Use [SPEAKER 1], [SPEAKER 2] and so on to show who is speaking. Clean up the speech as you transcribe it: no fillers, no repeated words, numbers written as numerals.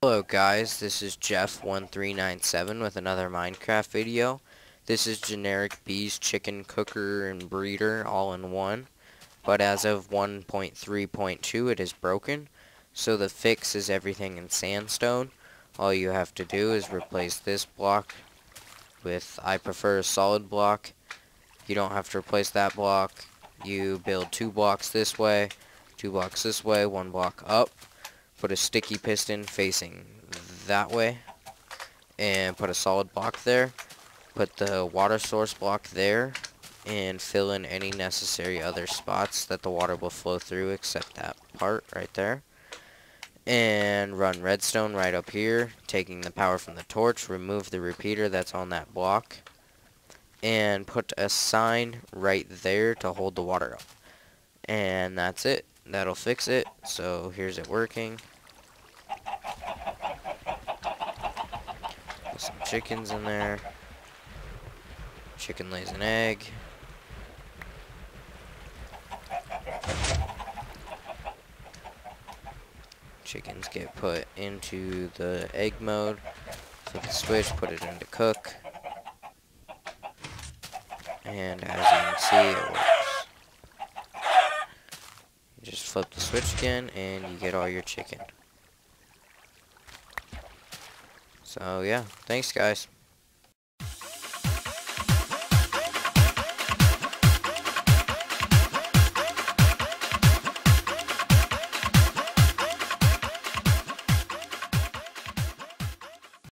[SPEAKER 1] Hello guys, this is Jeff1397 with another Minecraft video. This is Generikb's chicken cooker and breeder all in one, but as of 1.3.2 it is broken, so the fix is everything in sandstone. All you have to do is replace this block with, I prefer a solid block. You don't have to replace that block. You build 2 blocks this way, 2 blocks this way, 1 block up. Put a sticky piston facing that way and put a solid block there. Put the water source block there and fill in any necessary other spots that the water will flow through except that part right there. And run redstone right up here, taking the power from the torch, remove the repeater that's on that block, and put a sign right there to hold the water up. And that's it. That'll fix it. So here's it working. Put some chickens in there. Chicken lays an egg. Chickens get put into the egg mode. Flip the switch, put it into cook. And as you can see, it works. You just flip the switch again and you get all your chicken. So yeah, thanks guys.